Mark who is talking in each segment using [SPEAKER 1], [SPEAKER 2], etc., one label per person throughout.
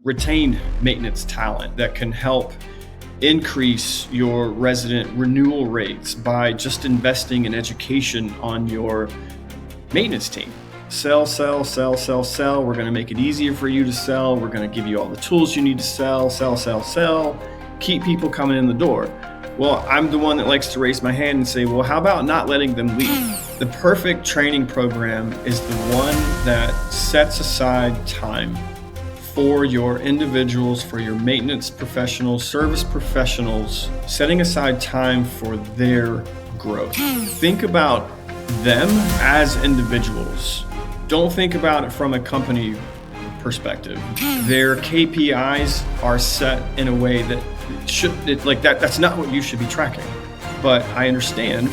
[SPEAKER 1] retain maintenance talent that can help increase your resident renewal rates by just investing in education on your maintenance team. Sell, sell, sell, sell, sell. We're going to make it easier for you to sell. We're going to give you all the tools you need to sell, sell, sell, sell. Keep people coming in the door. Well, I'm the one that likes to raise my hand and say, well, how about not letting them leave? The perfect training program is the one that sets aside time for your individuals, for your maintenance professionals, service professionals, setting aside time for their growth. Think about them as individuals. Don't think about it from a company perspective. Their KPIs are set in a way that that's not what you should be tracking. But I understand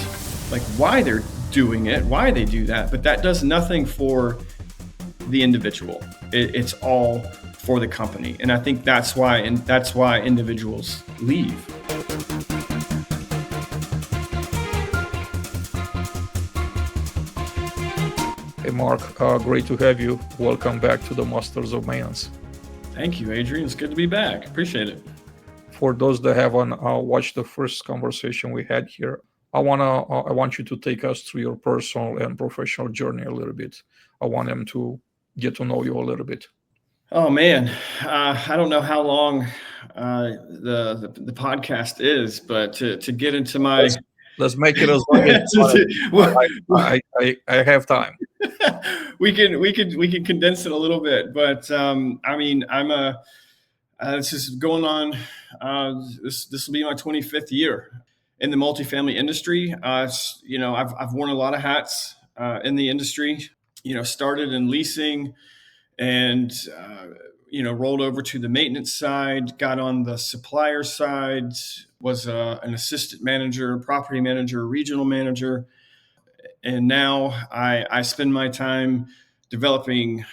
[SPEAKER 1] why they're doing it, why they do that, but that does nothing for the individual. It's all for the company. And I think that's why individuals leave.
[SPEAKER 2] Hey Mark, great to have you. Welcome back to the Masters of Maintenance.
[SPEAKER 1] Thank you, Adrian. It's good to be back. Appreciate it.
[SPEAKER 2] For those that haven't watched the first conversation we had here, I want you to take us through your personal and professional journey a little bit. I want them to get to know you a little bit.
[SPEAKER 1] Oh man, I don't know how long the podcast is, but to get into my
[SPEAKER 2] let's make it as long as I have time.
[SPEAKER 1] we can condense it a little bit, but this is going on. This will be my 25th year in the multifamily industry. I've worn a lot of hats in the industry. Started in leasing, and rolled over to the maintenance side. Got on the supplier side. Was an assistant manager, property manager, regional manager, and now I spend my time developing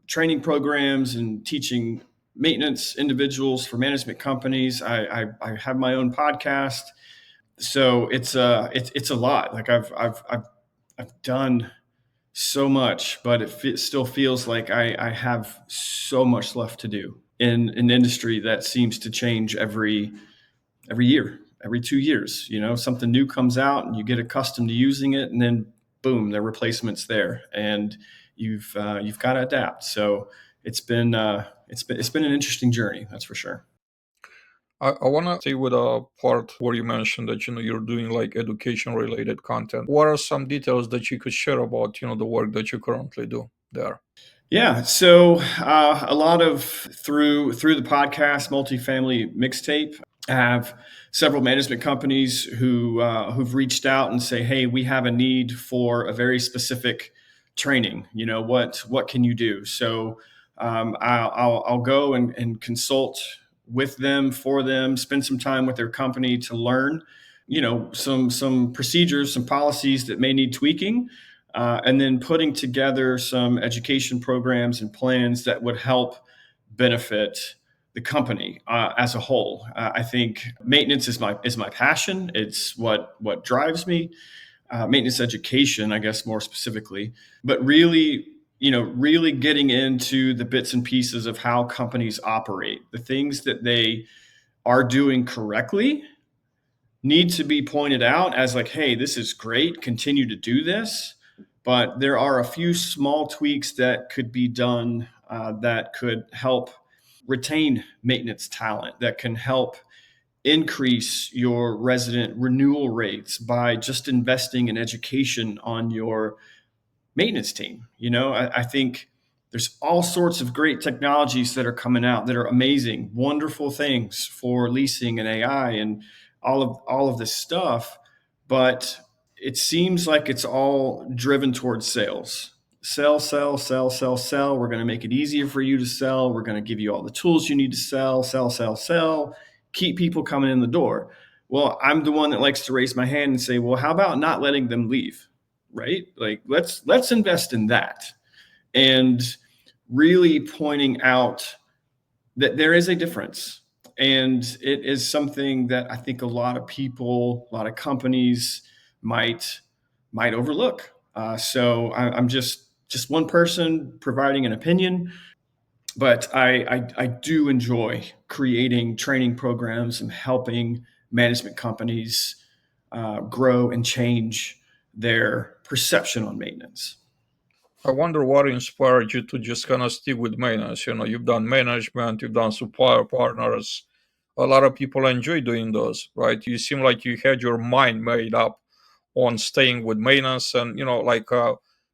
[SPEAKER 1] training programs and teaching maintenance individuals for management companies. I have my own podcast, so it's a lot. I've done so much, but it still feels like I have so much left to do in an industry that seems to change every year, every 2 years. Something new comes out and you get accustomed to using it, and then boom, the replacement's there, and you've got to adapt. So it's been an interesting journey, that's for sure.
[SPEAKER 2] I want to stay with a part where you mentioned that you're doing education related content. What are some details that you could share about the work that you currently do there?
[SPEAKER 1] Yeah, so a lot of through the podcast Multifamily Mixtape, I have several management companies who've reached out and say, hey, we have a need for a very specific training. What can you do? So I'll go and consult with them, for them, spend some time with their company to learn, some procedures, some policies that may need tweaking, and then putting together some education programs and plans that would help benefit the company as a whole. I think maintenance is my passion. It's what drives me. Maintenance education, I guess, more specifically, but really getting into the bits and pieces of how companies operate. The things that they are doing correctly need to be pointed out as hey, this is great, continue to do this. But there are a few small tweaks that could be done that could help retain maintenance talent, that can help increase your resident renewal rates by just investing in education on your maintenance team. I think there's all sorts of great technologies that are coming out that are amazing, wonderful things for leasing and AI and all of this stuff. But it seems like it's all driven towards sales. Sell, sell, sell, sell, sell. We're going to make it easier for you to sell. We're going to give you all the tools you need to sell, sell, sell, sell. Keep people coming in the door. Well, I'm the one that likes to raise my hand and say, well, how about not letting them leave? Right? Let's invest in that, and really pointing out that there is a difference. And it is something that I think a lot of people, a lot of companies might overlook. So I'm just one person providing an opinion, But I do enjoy creating training programs and helping management companies grow and change their perception on maintenance.
[SPEAKER 2] I wonder what inspired you to just kind of stick with maintenance. You've done management, you've done supplier partners. A lot of people enjoy doing those, right? You seem like you had your mind made up on staying with maintenance and,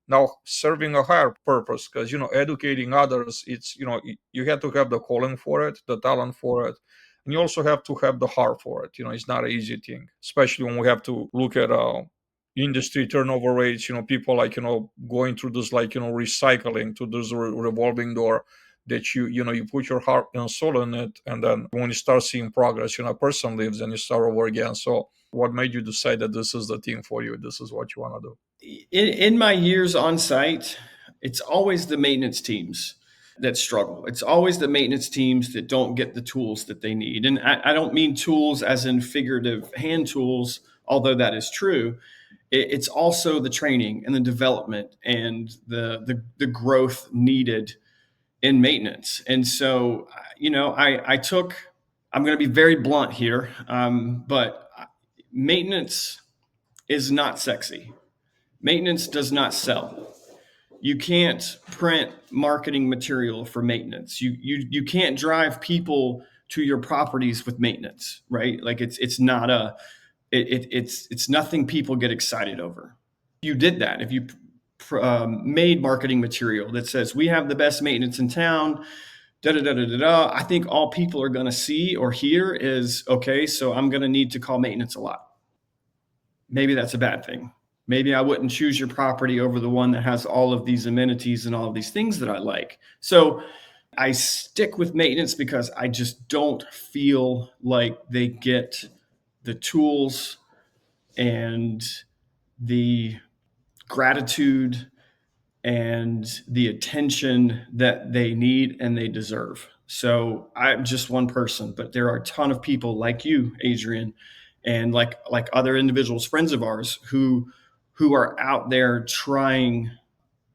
[SPEAKER 2] now serving a higher purpose because, educating others, it's, you have to have the calling for it, the talent for it. And you also have to have the heart for it. It's not an easy thing, especially when we have to look at industry turnover rates, people like, going through this, like, recycling to this revolving door that you put your heart and soul in it. And then when you start seeing progress, a person leaves and you start over again. So what made you decide that this is the thing for you? This is what you want to do?
[SPEAKER 1] In my years on site, it's always the maintenance teams that struggle. It's always the maintenance teams that don't get the tools that they need. And I don't mean tools as in figurative hand tools, although that is true. It's also the training and the development and the growth needed in maintenance. And so, I took, I'm going to be very blunt here, but maintenance is not sexy. Maintenance does not sell. You can't print marketing material for maintenance. You can't drive people to your properties with maintenance, right? Like it's not a it's nothing people get excited over. You did that if you made marketing material that says we have the best maintenance in town. Da da da da da da. I think all people are going to see or hear is okay. So I'm going to need to call maintenance a lot. Maybe that's a bad thing. Maybe I wouldn't choose your property over the one that has all of these amenities and all of these things that I like. So I stick with maintenance because I just don't feel like they get the tools and the gratitude and the attention that they need and they deserve. So I'm just one person, but there are a ton of people like you, Adrian, and like other individuals, friends of ours, who are out there trying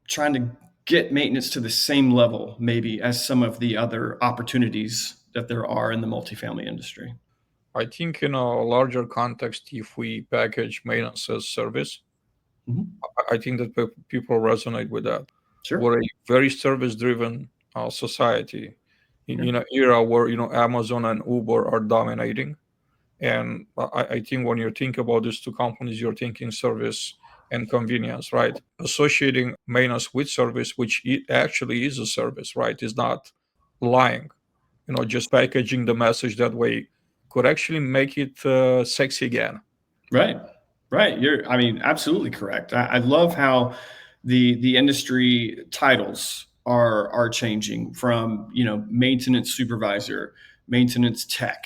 [SPEAKER 1] to get maintenance to the same level, maybe, as some of the other opportunities that there are in the multifamily industry.
[SPEAKER 2] I think in a larger context, if we package maintenance as service,
[SPEAKER 1] Mhm.
[SPEAKER 2] I think that people resonate with that.
[SPEAKER 1] Sure.
[SPEAKER 2] We're a very service-driven society
[SPEAKER 1] Yeah.
[SPEAKER 2] in an era where Amazon and Uber are dominating. And I think when you think about these two companies, you're thinking service and convenience, right? Associating maintenance with service, which it actually is a service, right? Is not lying. Just packaging the message that way could actually make it sexy again.
[SPEAKER 1] Right. Right. I mean, absolutely correct. I love how the industry titles are changing from, maintenance supervisor, maintenance tech,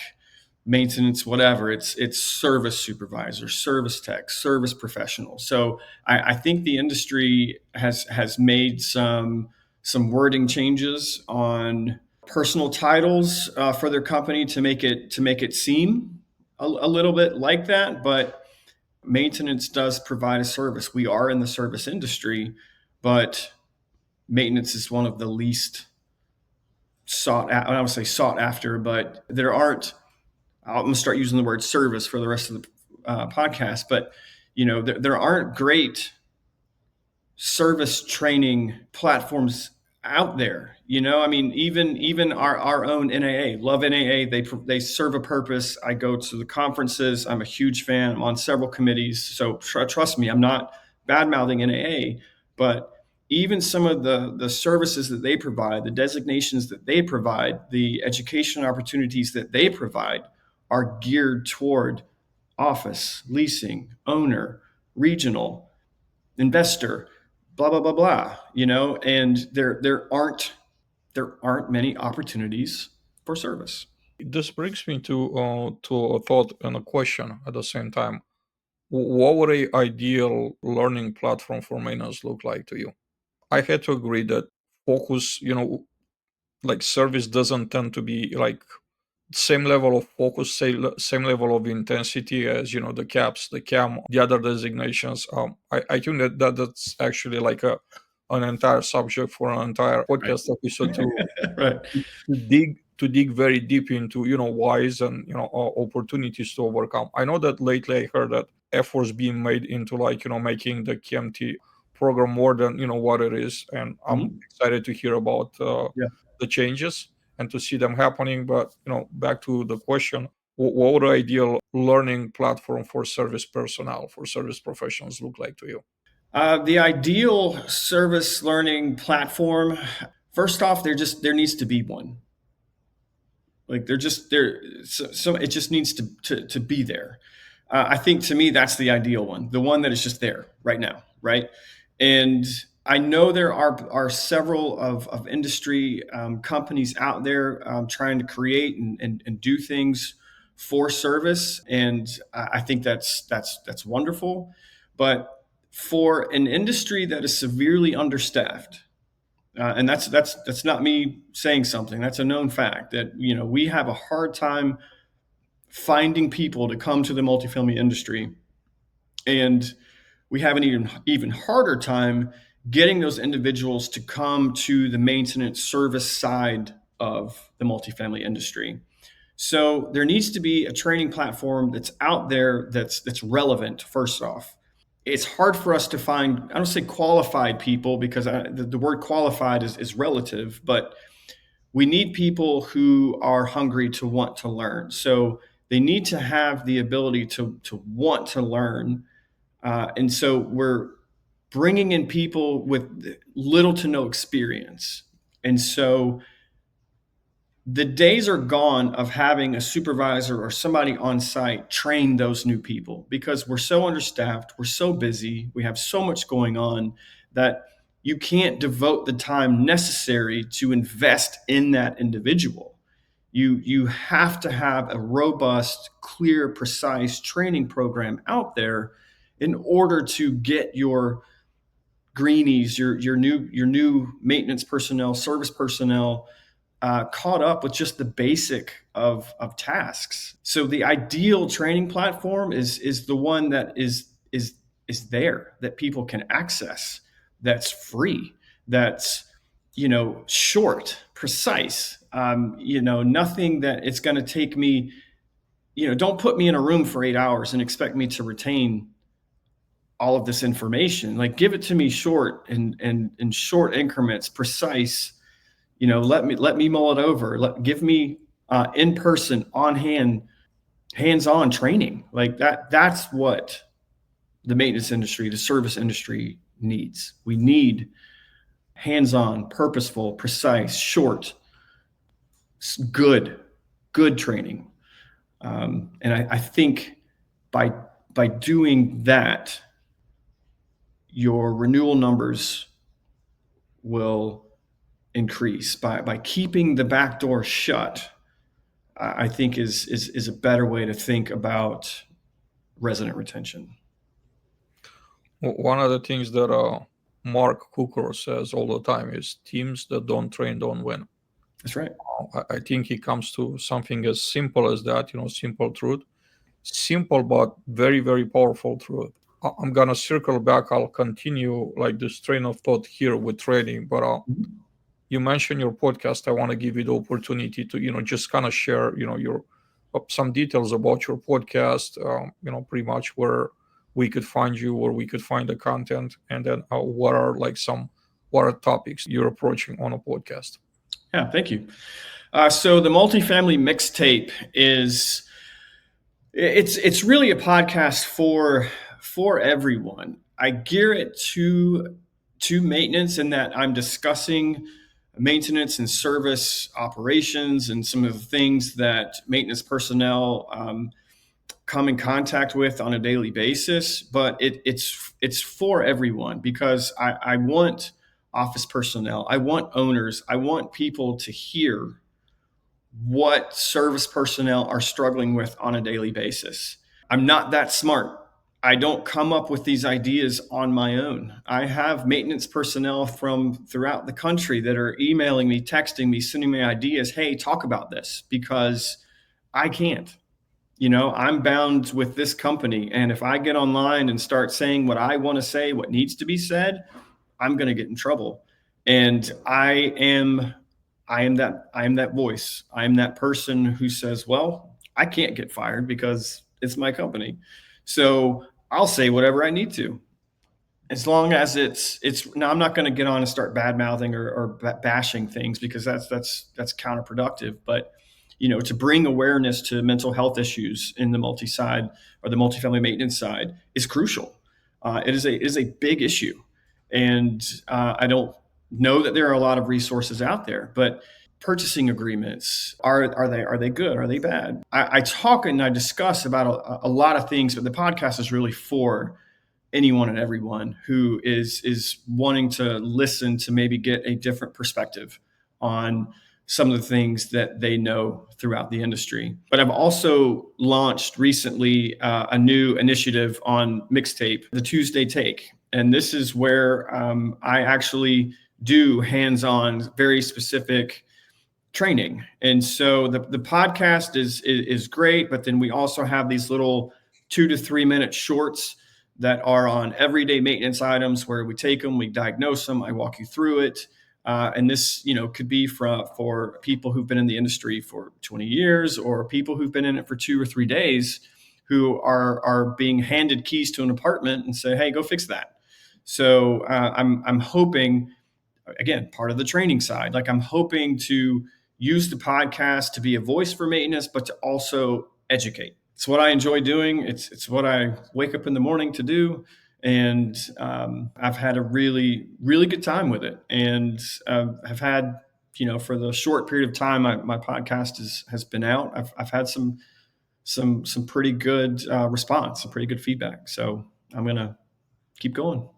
[SPEAKER 1] maintenance whatever. It's service supervisor, service tech, service professional. So I think the industry has made some wording changes on personal titles for their company to make it seem a little bit like that, but maintenance does provide a service. We are in the service industry, but maintenance is one of the least sought. I would say sought after, but there aren't. I'm going to start using the word service for the rest of the podcast, but there aren't great service training platforms out there. I mean, even our own NAA, love NAA. They serve a purpose. I go to the conferences. I'm a huge fan. I'm on several committees. So trust me, I'm not bad mouthing NAA, but even some of the services that they provide, the designations that they provide, the education opportunities that they provide are geared toward office, leasing, owner, regional, investor, blah blah blah blah. And there aren't many opportunities for service.
[SPEAKER 2] This brings me to a thought and a question at the same time. What would a ideal learning platform for maintenance look like to you? I had to agree that focus, like service doesn't tend to be like same level of focus, same level of intensity as the caps, the cam, the other designations. I think that's actually like a an entire subject for an entire
[SPEAKER 1] Right.
[SPEAKER 2] podcast episode
[SPEAKER 1] Right.
[SPEAKER 2] to dig very deep into whys and opportunities to overcome. I know that lately I heard that efforts being made into making the KMT program more than what it is, and I'm
[SPEAKER 1] Mhm.
[SPEAKER 2] excited to hear about
[SPEAKER 1] Yeah.
[SPEAKER 2] the changes and to see them happening. But back to the question, what would an ideal learning platform for service personnel, for service professionals look like to you?
[SPEAKER 1] The ideal service learning platform, first off, there needs to be one. Like they're just there. So it just needs to be there. I think to me that's the ideal one, the one that is just there right now, right? And I know there are several of industry companies out there trying to create and do things for service, and I think that's wonderful. But for an industry that is severely understaffed, and that's not me saying something. That's a known fact that we have a hard time finding people to come to the multifamily industry, and we have an even harder time getting those individuals to come to the maintenance service side of the multifamily industry. So there needs to be a training platform that's out there that's relevant. First off, it's hard for us to find, I don't say qualified people because the word qualified is relative, but we need people who are hungry to want to learn. So they need to have the ability to want to learn. And so we're bringing in people with little to no experience. And so the days are gone of having a supervisor or somebody on site train those new people because we're so understaffed, we're so busy, we have so much going on that you can't devote the time necessary to invest in that individual. You have to have a robust, clear, precise training program out there in order to get your greenies, your new maintenance personnel, service personnel caught up with just the basic of tasks. So the ideal training platform is the one that is there that people can access, that's free, that's short, precise. Nothing that it's going to take me. Don't put me in a room for 8 hours and expect me to retain all of this information. Like give it to me short and in short increments, precise. Let me mull it over. Give me in person, on hand, hands-on training like that. That's what the maintenance industry, the service industry needs. We need hands-on, purposeful, precise, short, good, good training. And I think by doing that, your renewal numbers will increase by keeping the back door shut. I think is a better way to think about resident retention.
[SPEAKER 2] One of the things that Mark Cooker says all the time is teams that don't train don't win.
[SPEAKER 1] That's right.
[SPEAKER 2] I think he comes to something as simple as that, simple truth. Simple, but very, very powerful truth. I'm going to circle back. I'll continue like this train of thought here with training. But
[SPEAKER 1] Mhm.
[SPEAKER 2] you mentioned your podcast. I want to give you the opportunity to, just kind of share, your some details about your podcast, pretty much where we could find you, where we could find the content, and then what are topics you're approaching on a podcast.
[SPEAKER 1] Yeah, thank you. So the multifamily mixtape it's really a podcast for everyone. I gear it to maintenance in that I'm discussing maintenance and service operations and some of the things that maintenance personnel come in contact with on a daily basis. But it's for everyone because I want office personnel, I want owners, I want people to hear what service personnel are struggling with on a daily basis. I'm not that smart. I don't come up with these ideas on my own. I have maintenance personnel from throughout the country that are emailing me, texting me, sending me ideas. Hey, talk about this because I can't. I'm bound with this company. And if I get online and start saying what I want to say, what needs to be said, I'm going to get in trouble. And I am that voice. I am that person who says, well, I can't get fired because it's my company. So I'll say whatever I need to, as long as it's now. I'm not going to get on and start bad mouthing or bashing things, because that's counterproductive. But to bring awareness to mental health issues in the multi side, or the multifamily maintenance side, is crucial. It is a big issue, and I don't know that there are a lot of resources out there. But purchasing agreements, are they good? Are they bad? I talk and I discuss about a lot of things, but the podcast is really for anyone and everyone who is wanting to listen, to maybe get a different perspective on some of the things that they know throughout the industry. But I've also launched recently a new initiative on Mixtape, the Tuesday Take. And this is where I actually do hands-on, very specific training. And so the podcast is great, but then we also have these little 2 to 3 minute shorts that are on everyday maintenance items, where we take them, we diagnose them, I walk you through it. And this, could be for people who've been in the industry for 20 years, or people who've been in it for 2 or 3 days, who are being handed keys to an apartment and say, hey, go fix that. So I'm hoping, again, part of the training side, like I'm hoping to use the podcast to be a voice for maintenance, but to also educate. It's what I enjoy doing. It's what I wake up in the morning to do. And I've had a really, really good time with it. And I've had, for the short period of time my podcast has been out, I've had some pretty good response, some pretty good feedback. So I'm going to keep going.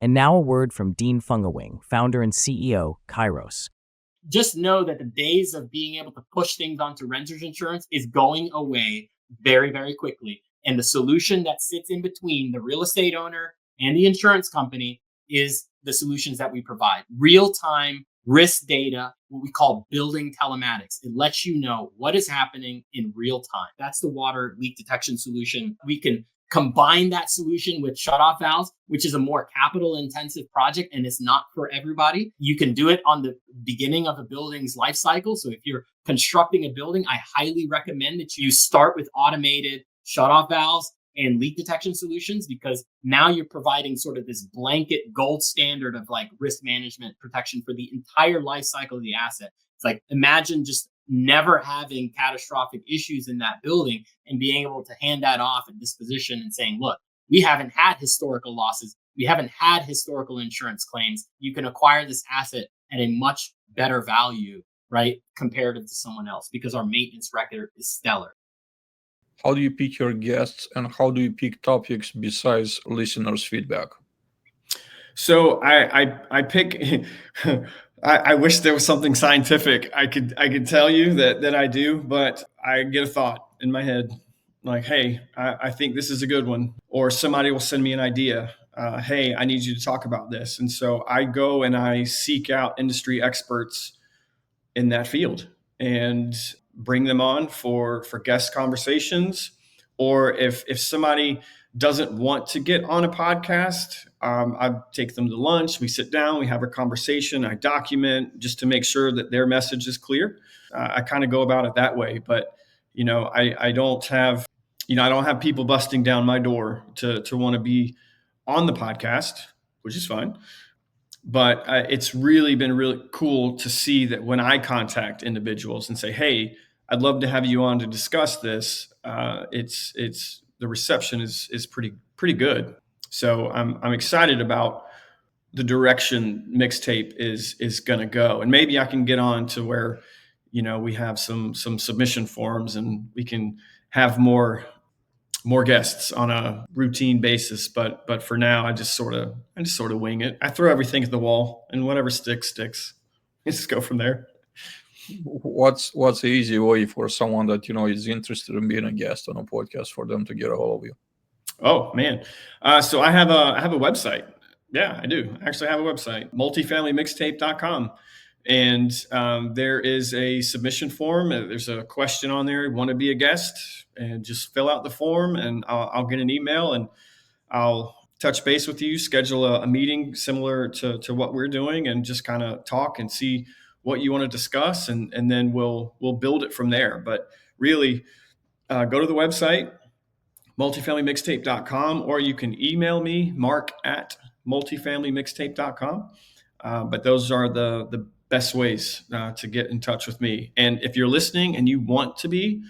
[SPEAKER 3] And now a word from Dean Fungawing, founder and CEO, Kairos.
[SPEAKER 4] Just know that the days of being able to push things onto renters insurance is going away very, very quickly. And the solution that sits in between the real estate owner and the insurance company is the solutions that we provide. Real-time risk data, what we call building telematics. It lets you know what is happening in real time. That's the water leak detection solution. We can combine that solution with shutoff valves, which is a more capital intensive project and it's not for everybody. You can do it on the beginning of a building's life cycle. So if you're constructing a building, I highly recommend that you start with automated shutoff valves and leak detection solutions, because now you're providing sort of this blanket gold standard of like risk management protection for the entire life cycle of the asset. It's like, imagine just never having catastrophic issues in that building and being able to hand that off at disposition and saying, look, we haven't had historical losses. We haven't had historical insurance claims. You can acquire this asset at a much better value, right, comparative to someone else, because our maintenance record is stellar.
[SPEAKER 2] How do you pick your guests, and how do you pick topics besides listeners' feedback?
[SPEAKER 1] So I pick. I wish there was something scientific I could tell you that I do, but I get a thought in my head, like, hey, I think this is a good one, or somebody will send me an idea. Hey, I need you to talk about this, and so I go and I seek out industry experts in that field and bring them on for guest conversations. Or if somebody doesn't want to get on a podcast, I take them to lunch. We sit down, we have a conversation. I document just to make sure that their message is clear. I kind of go about it that way. But I don't have people busting down my door to want to be on the podcast, which is fine. But it's really been really cool to see that when I contact individuals and say, hey, I'd love to have you on to discuss this, it's the reception is pretty good. So I'm excited about the direction Mixtape is going to go. And maybe I can get on to where we have some submission forms and we can have more guests on a routine basis. But for now, I just sort of wing it. I throw everything at the wall, and whatever sticks. You just go from there.
[SPEAKER 2] What's the easy way for someone that is interested in being a guest on a podcast for them to get a hold of you?
[SPEAKER 1] Oh man, so I have a website. Yeah, I do actually have a website, multifamilymixtape.com. And there is a submission form. There's a question on there. Want to be a guest? And just fill out the form, and I'll get an email, and I'll touch base with you, schedule a meeting similar to what we're doing, and just kind of talk and see what you want to discuss, and then we'll build it from there. But really, go to the website, multifamilymixtape.com, or you can email me, mark@multifamilymixtape.com. But those are the best ways to get in touch with me. And if you're listening and you want to be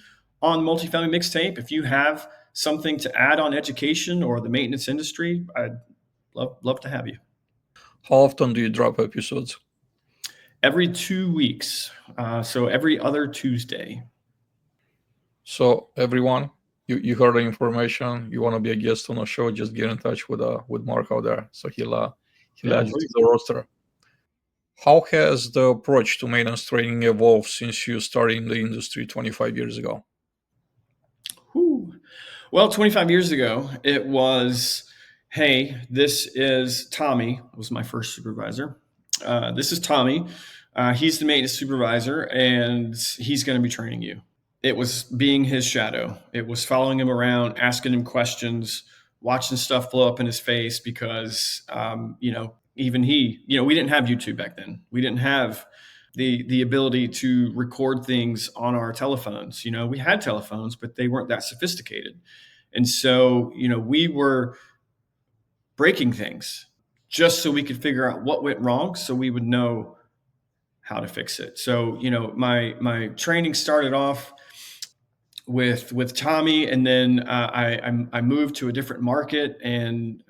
[SPEAKER 1] on Multifamily Mixtape, if you have something to add on education or the maintenance industry, I'd love to have you.
[SPEAKER 2] How often do you drop episodes?
[SPEAKER 1] Every 2 weeks, so every other Tuesday.
[SPEAKER 2] So everyone, you heard the information. You want to be a guest on a show? Just get in touch with Mark out there, so he'll add you to the roster. How has the approach to maintenance training evolved since you started in the industry 25 years ago?
[SPEAKER 1] Well, 25 years ago, it was, hey, this is Tommy, was my first supervisor. This is Tommy. He's the maintenance supervisor, and he's going to be training you. It was being his shadow. It was following him around, asking him questions, watching stuff blow up in his face because, even he, we didn't have YouTube back then. We didn't have the ability to record things on our telephones. We had telephones, but they weren't that sophisticated. And so, we were breaking things just so we could figure out what went wrong so we would know how to fix it. So, my training started off with Tommy, and then I moved to a different market and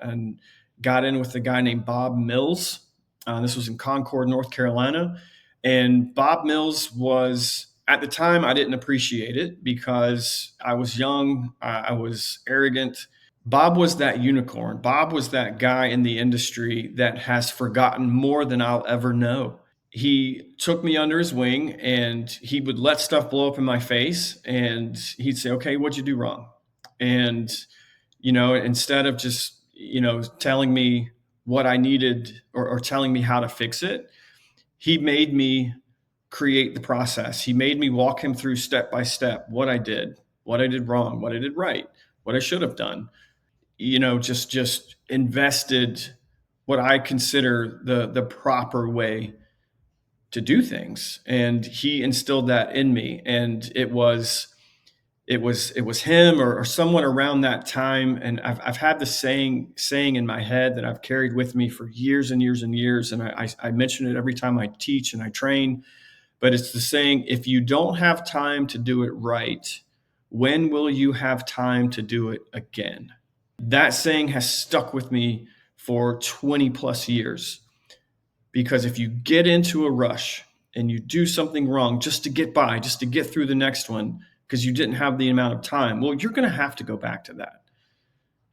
[SPEAKER 1] got in with a guy named Bob Mills. This was in Concord, North Carolina. And Bob Mills was, at the time, I didn't appreciate it because I was young, I was arrogant. Bob was that unicorn. Bob was that guy in the industry that has forgotten more than I'll ever know. He took me under his wing and he would let stuff blow up in my face, and he'd say, okay, what'd you do wrong? And, instead of just, telling me what I needed or telling me how to fix it, he made me create the process. He made me walk him through step by step what I did wrong, what I did right, what I should have done. Just invested what I consider the proper way to do things, and he instilled that in me. And it was him or someone around that time. And I've had this saying in my head that I've carried with me for years and years and years. And I mention it every time I teach and I train, but it's the saying, if you don't have time to do it right, when will you have time to do it again? That saying has stuck with me for 20 plus years, because if you get into a rush and you do something wrong just to get by, just to get through the next one, because you didn't have the amount of time, well, you're going to have to go back to that.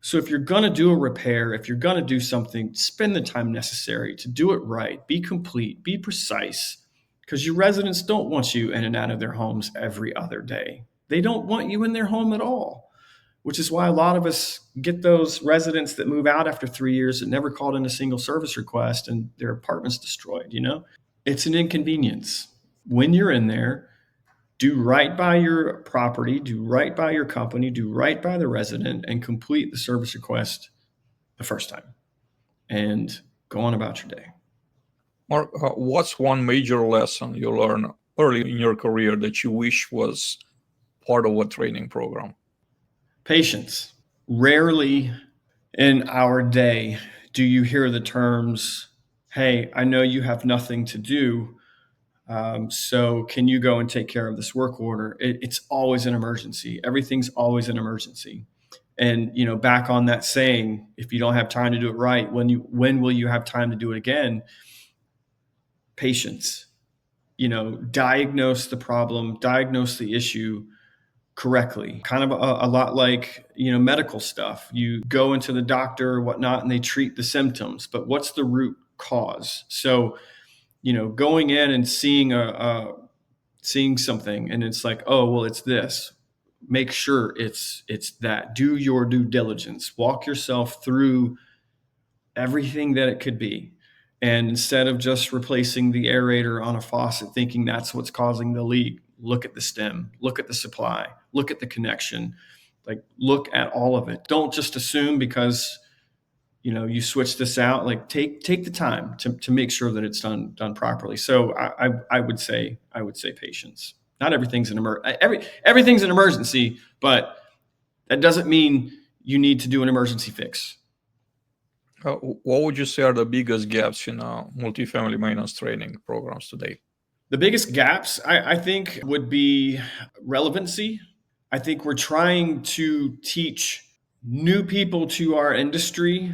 [SPEAKER 1] So if you're going to do a repair, if you're going to do something, spend the time necessary to do it right, be complete, be precise, because your residents don't want you in and out of their homes every other day. They don't want you in their home at all, which is why a lot of us get those residents that move out after 3 years that never called in a single service request and their apartment's destroyed. It's an inconvenience. When you're in there, do right by your property, do right by your company, do right by the resident, and complete the service request the first time and go on about your day.
[SPEAKER 2] Mark, what's one major lesson you learned early in your career that you wish was part of a training program?
[SPEAKER 1] Patience. Rarely in our day do you hear the terms, hey, I know you have nothing to do, so can you go and take care of this work order? It's always an emergency. Everything's always an emergency. And, back on that saying, if you don't have time to do it right, when will you have time to do it again? Patience. Diagnose the problem, diagnose the issue correctly. Kind of a lot like, medical stuff. You go into the doctor or whatnot and they treat the symptoms, but what's the root cause? So, going in and seeing something and it's like, oh, well, it's this. Make sure it's that. Do your due diligence. Walk yourself through everything that it could be. And instead of just replacing the aerator on a faucet, thinking that's what's causing the leak, look at the stem, look at the supply, look at the connection, look at all of it. Don't just assume because you switch this out. Like take the time to make sure that it's done properly. So I would say patience. Not everything's everything's an emergency, but that doesn't mean you need to do an emergency fix.
[SPEAKER 2] What would you say are the biggest gaps in multifamily maintenance training programs today?
[SPEAKER 1] The biggest gaps, I think, would be relevancy. I think we're trying to teach new people to our industry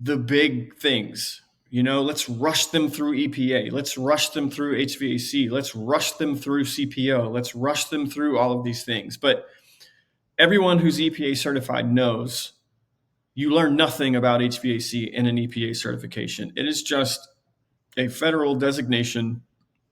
[SPEAKER 1] the big things. Let's rush them through EPA. Let's rush them through HVAC. Let's rush them through CPO. Let's rush them through all of these things. But everyone who's EPA certified knows you learn nothing about HVAC in an EPA certification. It is just a federal designation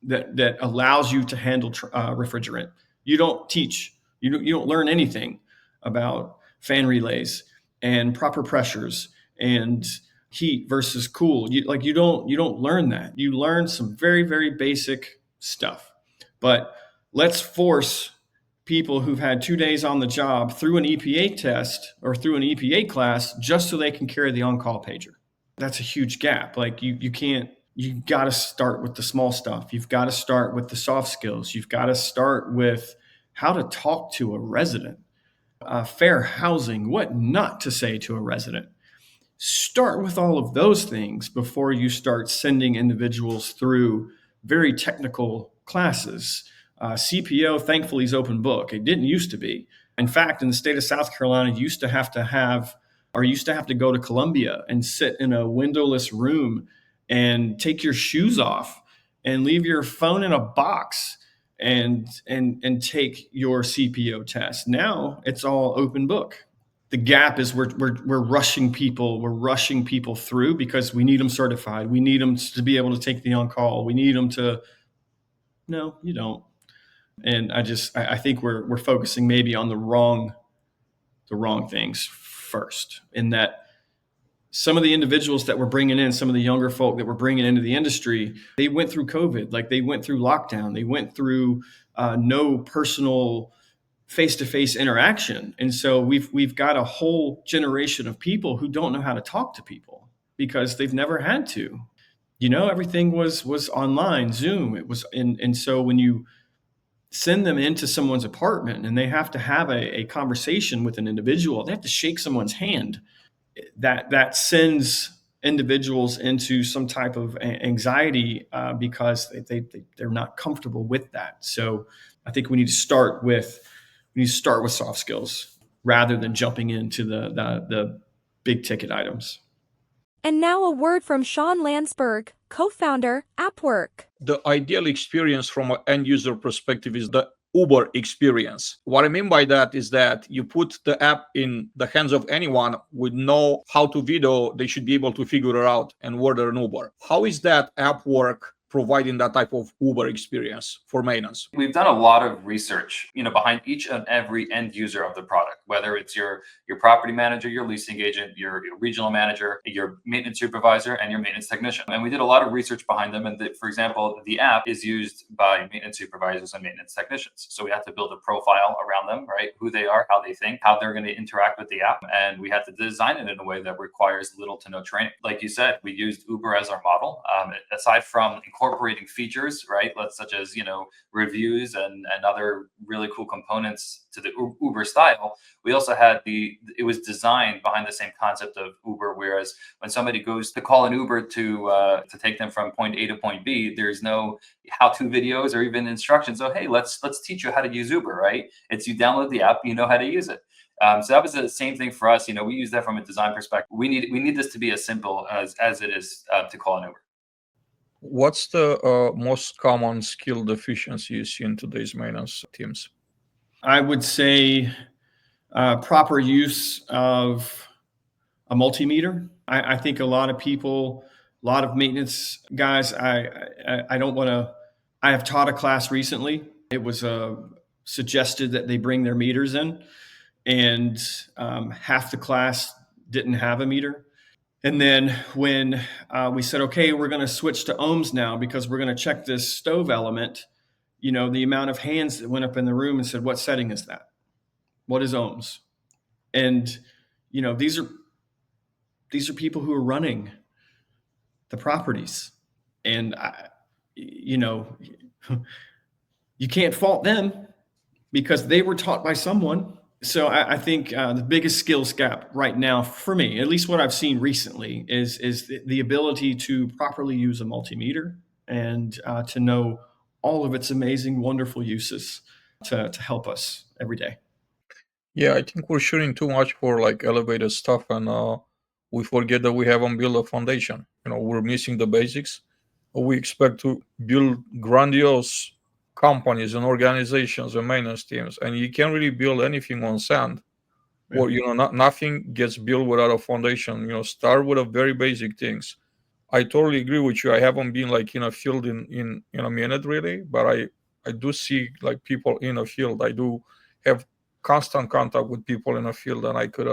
[SPEAKER 1] that allows you to handle refrigerant. You don't teach, you don't learn anything about fan relays and proper pressures and heat versus cool. You don't learn that. You learn some very, very basic stuff. But let's force people who've had 2 days on the job through an EPA test or through an EPA class just so they can carry the on-call pager. That's a huge gap. Like you can't. You got to start with the small stuff. You've got to start with the soft skills. You've got to start with how to talk to a resident, fair housing, what not to say to a resident. Start with all of those things before you start sending individuals through very technical classes. CPO, thankfully, is open book. It didn't used to be. In fact, in the state of South Carolina, you used to have to go to Columbia and sit in a windowless room and take your shoes off and leave your phone in a box and take your CPO test. Now it's all open book. The gap is we're rushing people. We're rushing people through because we need them certified. We need them to be able to take the on-call. We need them to. No, you don't. And I think we're focusing maybe on the wrong things first. In that some of the individuals that we're bringing in, some of the younger folk that we're bringing into the industry, they went through COVID, like they went through lockdown, they went through no personal face-to-face interaction. And so we've got a whole generation of people who don't know how to talk to people because they've never had to. Everything was online, Zoom. It was, and so when you send them into someone's apartment and they have to have a conversation with an individual, they have to shake someone's hand. That sends individuals into some type of anxiety because they're not comfortable with that. So I think we need to start with soft skills rather than jumping into the big ticket items.
[SPEAKER 5] And now a word from Sean Landsberg, co-founder, AppWork.
[SPEAKER 2] The ideal experience from an end user perspective is the Uber experience. What I mean by that is that you put the app in the hands of anyone with know how to video, they should be able to figure it out and order an Uber. How is that AppWork providing that type of Uber experience for maintenance?
[SPEAKER 6] We've done a lot of research, behind each and every end user of the product, whether it's your property manager, your leasing agent, your regional manager, your maintenance supervisor, and your maintenance technician. And we did a lot of research behind them. And for example, the app is used by maintenance supervisors and maintenance technicians. So we have to build a profile around them, right? Who they are, how they think, how they're going to interact with the app. And we had to design it in a way that requires little to no training. Like you said, we used Uber as our model. Aside from incorporating features, right, such as reviews and other really cool components to the Uber style, we also had it was designed behind the same concept of Uber. Whereas when somebody goes to call an Uber to take them from point A to point B, there's no how-to videos or even instructions. So hey, let's teach you how to use Uber, right? It's you download the app, you know how to use it. So that was the same thing for us. We use that from a design perspective. We need this to be as simple as it is to call an Uber.
[SPEAKER 2] What's the most common skill deficiency you see in today's maintenance teams?
[SPEAKER 1] I would say proper use of a multimeter. I think a lot of people, a lot of maintenance guys, I don't want to, I have taught a class recently. It was suggested that they bring their meters in, and half the class didn't have a meter. And then when we said, okay, we're going to switch to ohms now because we're going to check this stove element, the amount of hands that went up in the room and said, what setting is that? What is ohms? And, these are These are people who are running the properties. And, you know, you can't fault them because they were taught by someone. So I think the biggest skills gap right now for me, at least what I've seen recently, is the ability to properly use a multimeter and to know all of its amazing, wonderful uses to help us every day.
[SPEAKER 2] Yeah, I think we're shooting too much for like elevated stuff, and we forget that we haven't built a foundation. We're missing the basics. We expect to build grandiose companies and organizations and maintenance teams, and you can't really build anything on sand.
[SPEAKER 1] Yeah.
[SPEAKER 2] Or nothing gets built without a foundation. Start with a very basic things. I totally agree with you. I haven't been like in a field in a minute really, but I do see like people in a field. I do have constant contact with people in a field, and I could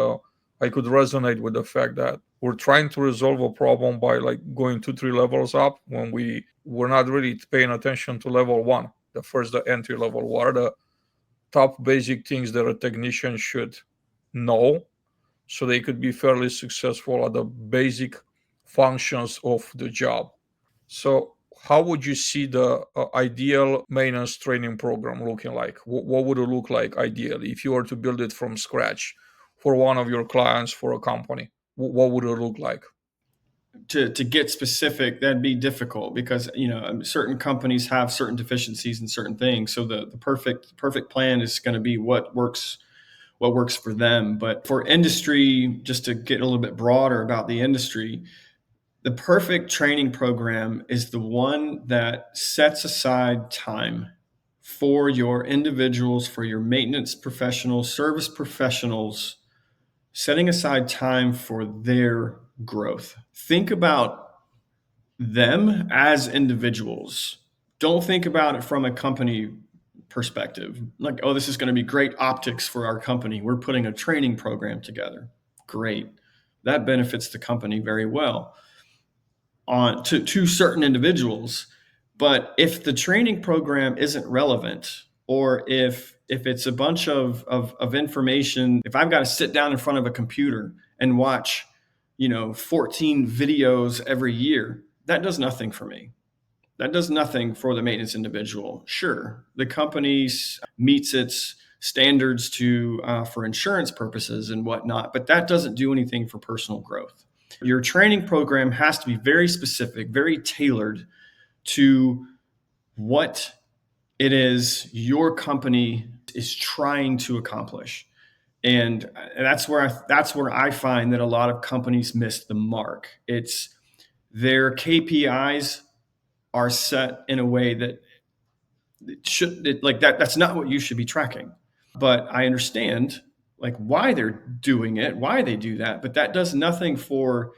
[SPEAKER 2] resonate with the fact that we're trying to resolve a problem by like going 2-3 levels up when we're not really paying attention to level one, the entry level. What are the top basic things that a technician should know so they could be fairly successful at the basic functions of the job? So how would you see the ideal maintenance training program looking like? What would it look like ideally if you were to build it from scratch for one of your clients, for a company? What would it look like?
[SPEAKER 1] To get specific, that'd be difficult because certain companies have certain deficiencies in certain things. So the perfect plan is going to be what works for them. But for industry, just to get a little bit broader about the industry, the perfect training program is the one that sets aside time for your individuals, for your maintenance professionals, service professionals, setting aside time for their growth. Think about them as individuals. Don't think about it from a company perspective. Like, oh, this is going to be great optics for our company. We're putting a training program together. Great. That benefits the company very well on to certain individuals. But if the training program isn't relevant, or if it's a bunch of information, if I've got to sit down in front of a computer and watch 14 videos every year, that does nothing for me. That does nothing for the maintenance individual. Sure, the company meets its standards for insurance purposes and whatnot, but that doesn't do anything for personal growth. Your training program has to be very specific, very tailored to what it is your company is trying to accomplish. And that's where I find that a lot of companies miss the mark. It's their KPIs are set in a way that that's not what you should be tracking. But I understand like why they're doing it, why they do that, but that does nothing for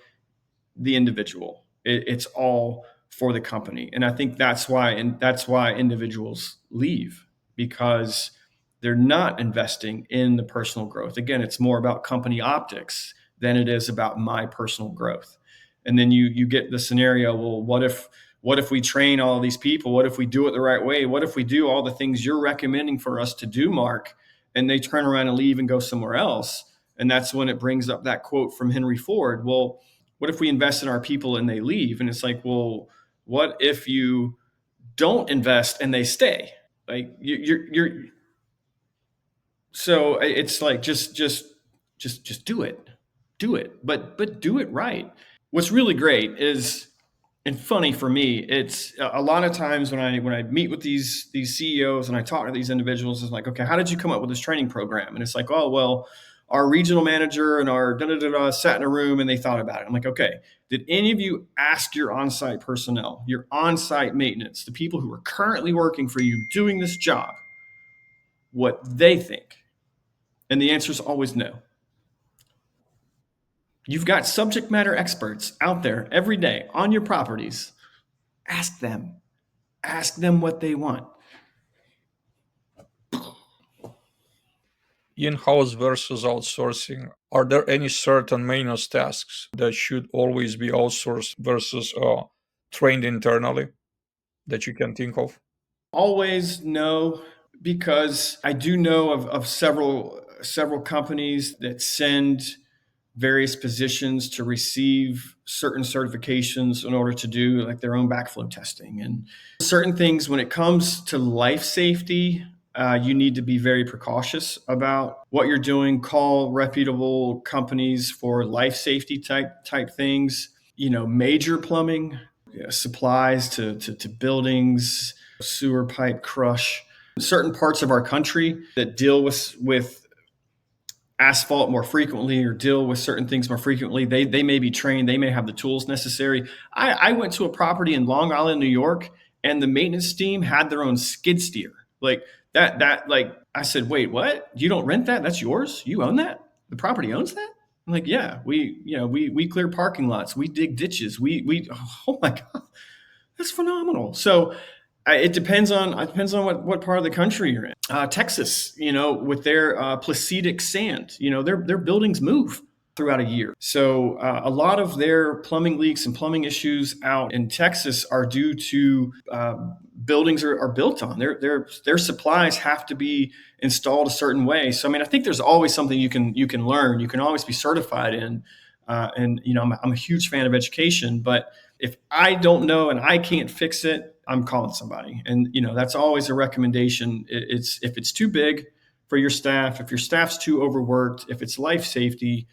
[SPEAKER 1] the individual. It's all for the company. And I think that's why individuals leave, because they're not investing in the personal growth. Again, it's more about company optics than it is about my personal growth. And then you get the scenario, well, what if we train all these people? What if we do it the right way? What if we do all the things you're recommending for us to do, Mark, and they turn around and leave and go somewhere else? And that's when it brings up that quote from Henry Ford. Well, what if we invest in our people and they leave? And it's like, well, what if you don't invest and they stay? Like you're so it's like just do it, but do it right. What's really great is, and funny for me, it's a lot of times when I meet with these CEOs and I talk to these individuals, it's like, okay, how did you come up with this training program? And it's like, oh, well, our regional manager and our sat in a room and they thought about it. I'm like, okay, did any of you ask your on-site personnel, your on-site maintenance, the people who are currently working for you doing this job, what they think? And the answer is always no. You've got subject matter experts out there every day on your properties. Ask them. Ask them what they want.
[SPEAKER 2] In-house versus outsourcing. Are there any certain maintenance tasks that should always be outsourced versus trained internally that you can think of?
[SPEAKER 1] Always no, because I do know of several companies that send various positions to receive certain certifications in order to do like their own backflow testing and certain things. When it comes to life safety, you need to be very precautious about what you're doing. Call reputable companies for life safety type things. Major plumbing, supplies to buildings, sewer pipe crush. Certain parts of our country that deal with asphalt more frequently or deal with certain things more frequently, they may be trained, they may have the tools necessary. I went to a property in Long Island, New York, and the maintenance team had their own skid steer. Like that like I said, wait, what? You don't rent that? That's yours? You own that? The property owns that? I'm like, yeah, we clear parking lots, we dig ditches, we oh my God, that's phenomenal. So it depends on what part of the country you're in. Texas, with their placidic sand, their buildings move throughout a year. So a lot of their plumbing leaks and plumbing issues out in Texas are due to buildings are built on. Their supplies have to be installed a certain way. So I mean, I think there's always something you can learn. You can always be certified in. And I'm a huge fan of education, but if I don't know and I can't fix it, I'm calling somebody. And that's always a recommendation. It's if it's too big for your staff, if your staff's too overworked, if it's life safety,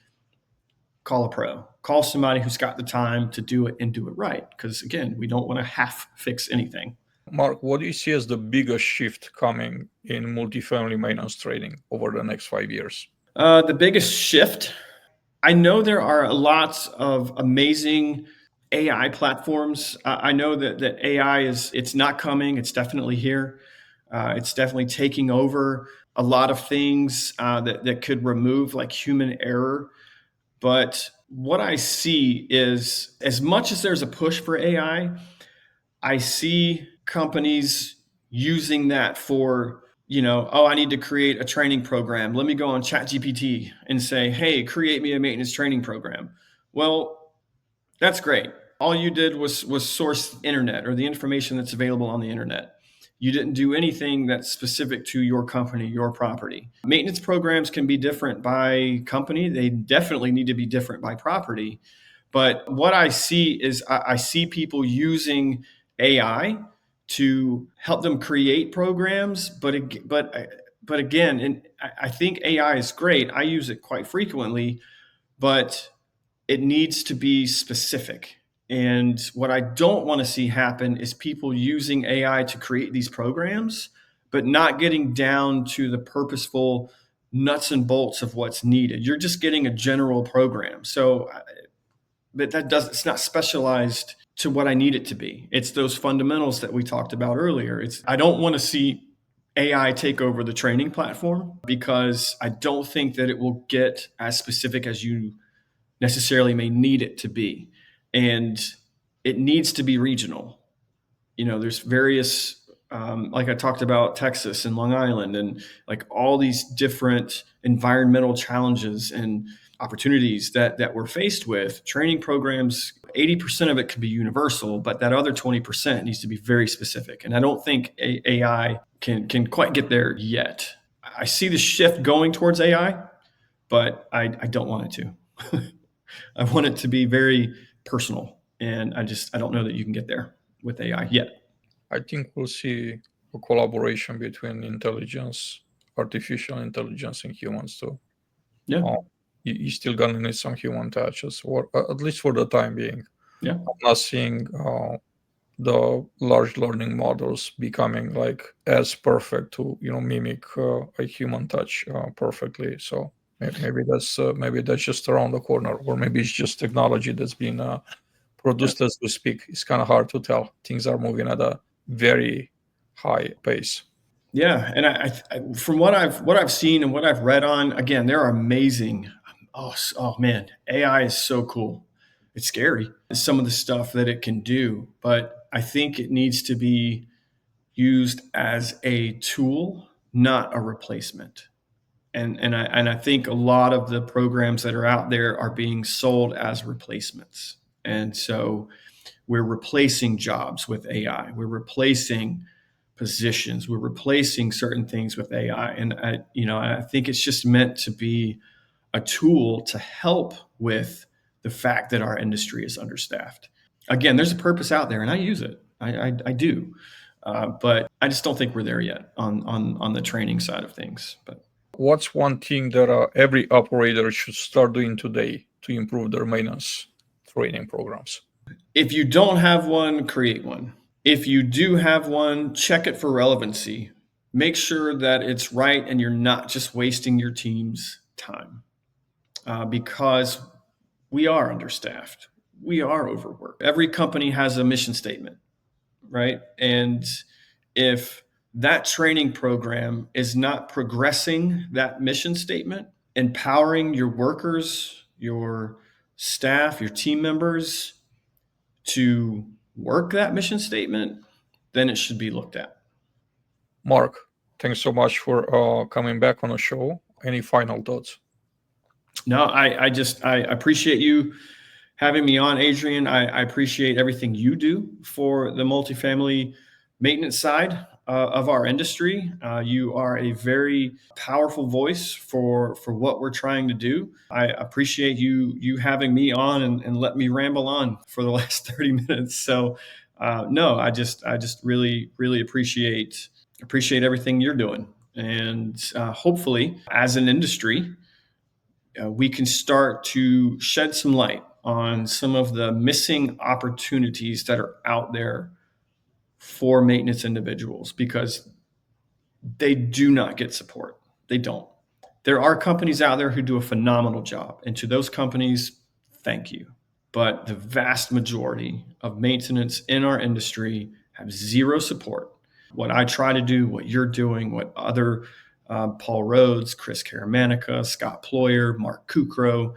[SPEAKER 1] call a pro. Call somebody who's got the time to do it and do it right. Because again, we don't want to half fix anything.
[SPEAKER 2] Mark, what do you see as the biggest shift coming in multifamily maintenance trading over the next 5 years?
[SPEAKER 1] The biggest shift, I know there are lots of amazing AI platforms. I know that AI it's not coming. It's definitely here. It's definitely taking over a lot of things that could remove like human error. But what I see is, as much as there's a push for AI, I see companies using that for, oh, I need to create a training program. Let me go on ChatGPT and say, hey, create me a maintenance training program. Well, that's great. All you did was source the internet or the information that's available on the internet. You didn't do anything that's specific to your company, your property. Maintenance programs can be different by company. They definitely need to be different by property. But what I see is I see people using AI to help them create programs. But again, and I think AI is great. I use it quite frequently, but it needs to be specific. And what I don't want to see happen is people using AI to create these programs, but not getting down to the purposeful nuts and bolts of what's needed. You're just getting a general program. So, but it's not specialized to what I need it to be. It's those fundamentals that we talked about earlier. I don't want to see AI take over the training platform because I don't think that it will get as specific as you necessarily may need it to be. And it needs to be regional. There's various, like I talked about Texas and Long Island and like all these different environmental challenges and opportunities that we're faced with. Training programs, 80% of it can be universal, but that other 20% needs to be very specific. And I don't think AI can quite get there yet. I see the shift going towards AI, but I don't want it to. I want it to be very personal. And I don't know that you can get there with AI yet.
[SPEAKER 2] I think we'll see a collaboration between artificial intelligence and humans too.
[SPEAKER 1] Yeah.
[SPEAKER 2] You still gonna need some human touches, or at least for the time being.
[SPEAKER 1] Yeah.
[SPEAKER 2] I'm not seeing the large learning models becoming like as perfect to mimic a human touch perfectly. So maybe that's just around the corner, or maybe it's just technology that's being produced as we speak. It's kind of hard to tell. Things are moving at a very high pace.
[SPEAKER 1] Yeah, and I from what I've seen and what I've read on, again, they're amazing. Oh man, AI is so cool. It's scary, some of the stuff that it can do, but I think it needs to be used as a tool, not a replacement. And I think a lot of the programs that are out there are being sold as replacements. And so we're replacing jobs with AI. We're replacing positions. We're replacing certain things with AI. And I think it's just meant to be a tool to help with the fact that our industry is understaffed. Again, there's a purpose out there, and I use it. I do, but I just don't think we're there yet on the training side of things. But
[SPEAKER 2] what's one thing that every operator should start doing today to improve their maintenance training programs?
[SPEAKER 1] if you don't have one, create one. If you do have one, check it for relevancy. Make sure that it's right and you're not just wasting your team's time, because we are understaffed. We are overworked. Every company has a mission statement, right? And if that training program is not progressing that mission statement, empowering your workers, your staff, your team members to work that mission statement, then it should be looked at.
[SPEAKER 2] Mark, thanks so much for coming back on the show. Any final thoughts?
[SPEAKER 1] No, I appreciate you having me on, Adrian. I appreciate everything you do for the multifamily maintenance side of our industry. You are a very powerful voice for what we're trying to do. I appreciate you having me on and let me ramble on for the last 30 minutes. So no, I just really appreciate everything you're doing. And hopefully, as an industry, we can start to shed some light on some of the missing opportunities that are out there for maintenance individuals, because they do not get support. They don't. There are companies out there who do a phenomenal job, and to those companies, thank you. But the vast majority of maintenance in our industry have zero support. What I try to do, what you're doing, what other Paul Rhodes, Chris Karamanica, Scott Ployer, Mark Kukro,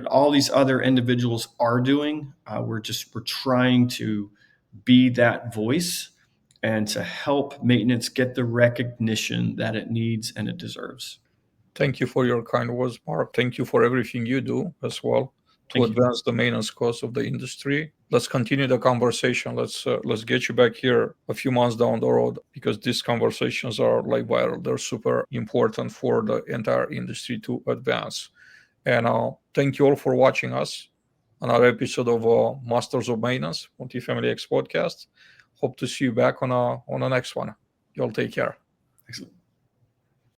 [SPEAKER 1] all these other individuals are doing. We're trying to be that voice and to help maintenance get the recognition that it needs and it deserves.
[SPEAKER 2] Thank you for your kind words, Mark. Thank you for everything you do as well to advance the maintenance cost of the industry. Let's continue the conversation. Let's get you back here a few months down the road, because these conversations are like vital. They're super important for the entire industry to advance. And thank you all for watching us. Another episode of Masters of Maintenance, Multifamily X podcast. Hope to see you back on the next one. Y'all take care.
[SPEAKER 1] Excellent.